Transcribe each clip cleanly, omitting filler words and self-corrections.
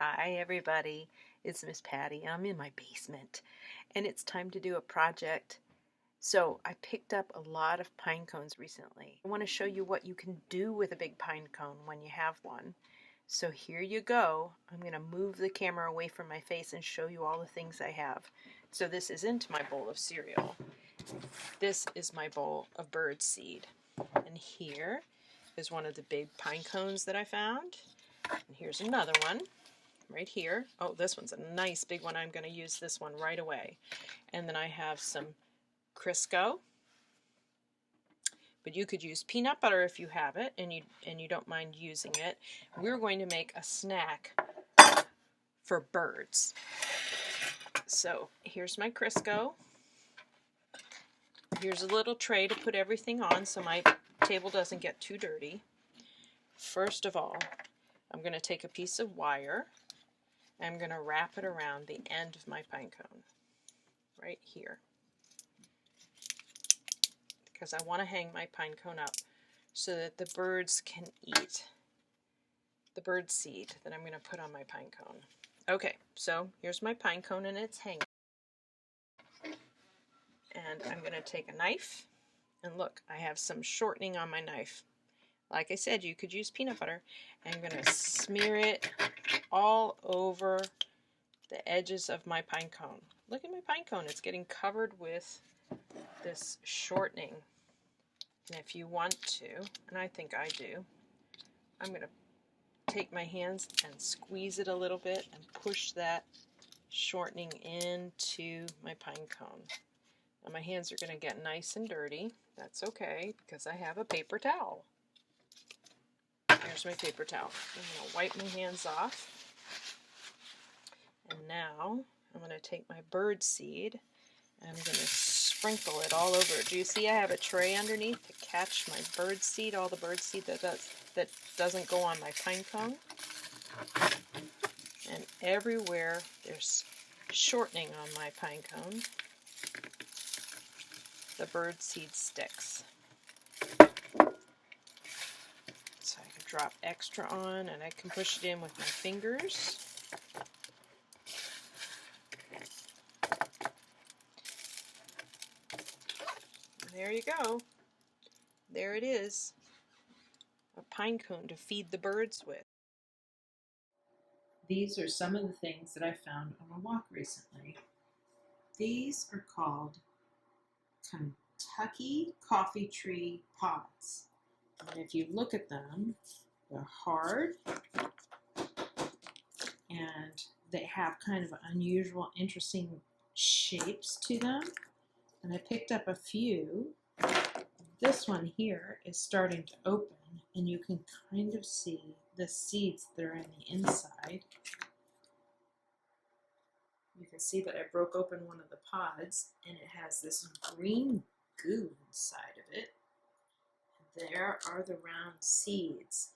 Hi everybody, it's Miss Patty. I'm in my basement and it's time to do a project. So I picked up a lot of pine cones recently. I want to show you what you can do with a big pine cone when you have one. So here you go. I'm going to move the camera away from my face and show you all the things I have. So this isn't my bowl of cereal. This is my bowl of bird seed. And here is one of the big pine cones that I found. And here's another one. Right here. Oh, this one's a nice big one. I'm going to use this one right away. And then I have some Crisco. But you could use peanut butter if you have it and you don't mind using it. We're going to make a snack for birds. So here's my Crisco. Here's a little tray to put everything on so my table doesn't get too dirty. First of all, I'm going to take a piece of wire. I'm going to wrap it around the end of my pine cone, right here, because I want to hang my pine cone up so that the birds can eat the bird seed that I'm going to put on my pine cone. Okay, so here's my pine cone and it's hanging. And I'm going to take a knife, and look, I have some shortening on my knife. Like I said, you could use peanut butter. I'm going to smear it all over the edges of my pine cone. Look at my pine cone. It's getting covered with this shortening. And if you want to, and I think I do, I'm going to take my hands and squeeze it a little bit and push that shortening into my pine cone. Now my hands are going to get nice and dirty. That's okay because I have a paper towel. Here's my paper towel. I'm going to wipe my hands off. And now I'm going to take my bird seed and I'm going to sprinkle it all over. Do you see I have a tray underneath to catch my bird seed, all the bird seed that doesn't go on my pine cone? And everywhere there's shortening on my pine cone, the bird seed sticks. So I can drop extra on and I can push it in with my fingers. And there you go. There it is. A pine cone to feed the birds with. These are some of the things that I found on a walk recently. These are called Kentucky coffee tree pods. And if you look at them, they're hard and they have kind of unusual, interesting shapes to them. And I picked up a few. This one here is starting to open and you can kind of see the seeds that are in the inside. You can see that I broke open one of the pods and it has this green goo inside of it. There are the round seeds.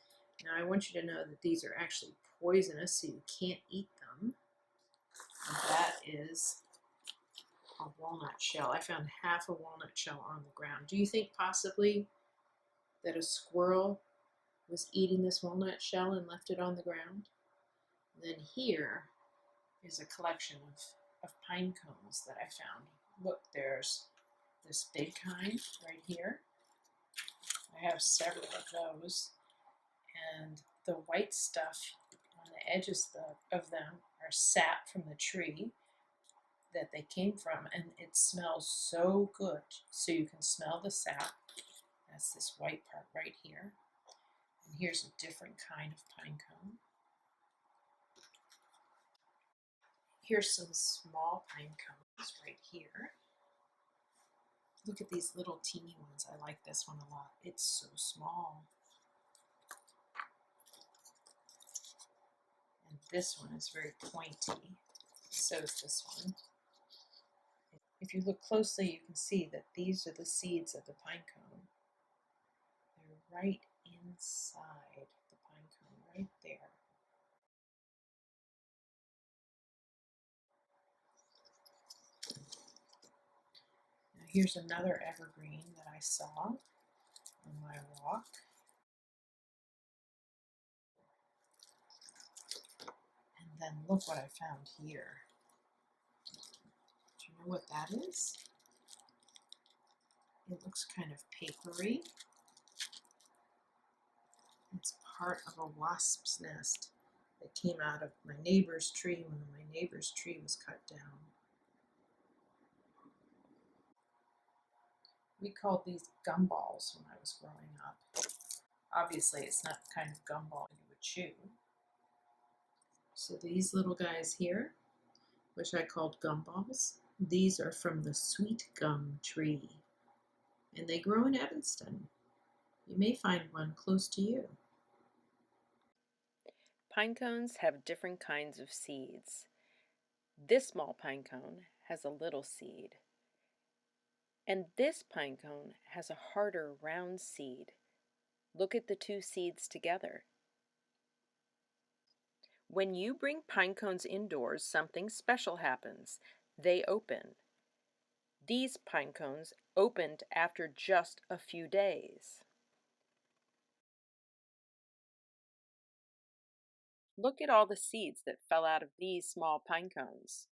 Now I want you to know that these are actually poisonous, so you can't eat them. And that is a walnut shell. I found half a walnut shell on the ground. Do you think possibly that a squirrel was eating this walnut shell and left it on the ground? And then here is a collection of pine cones that I found. Look, there's this big kind right here. I have several of those, and the white stuff on the edges of them are sap from the tree that they came from, and it smells so good. So you can smell the sap. That's this white part right here. And here's a different kind of pine cone. Here's some small pine cones right here. Look at these little teeny ones. I like this one a lot. It's so small. And this one is very pointy. So is this one. If you look closely, you can see that these are the seeds of the pine cone. They're right inside the pine cone, right there. Now here's another evergreen that I saw on my walk. And then look what I found here. Do you know what that is? It looks kind of papery. It's part of a wasp's nest that came out of my neighbor's tree when my neighbor's tree was cut down. We called these gumballs when I was growing up. Obviously, it's not the kind of gumball you would chew. So these little guys here, which I called gumballs, these are from the sweet gum tree, and they grow in Evanston. You may find one close to you. Pine cones have different kinds of seeds. This small pine cone has a little seed, and this pine cone has a harder round seed. Look at the two seeds together. When you bring pine cones indoors, something special happens. They open. These pine cones opened after just a few days. Look at all the seeds that fell out of these small pine cones.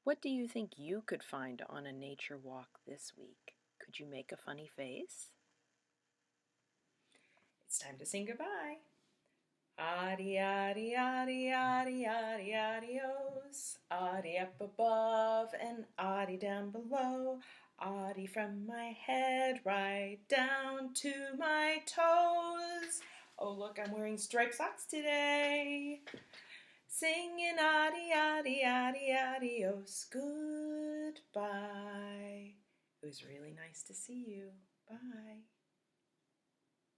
What do you think you could find on a nature walk this week? Could you make a funny face? It's time to sing goodbye. Adi, adi, adi, adi, adi, adios. Adi up above and adi down below. Adi from my head right down to my toes. Oh, look, I'm wearing striped socks today. Singing adi, adi, adi, adios. Goodbye. It was really nice to see you. Bye.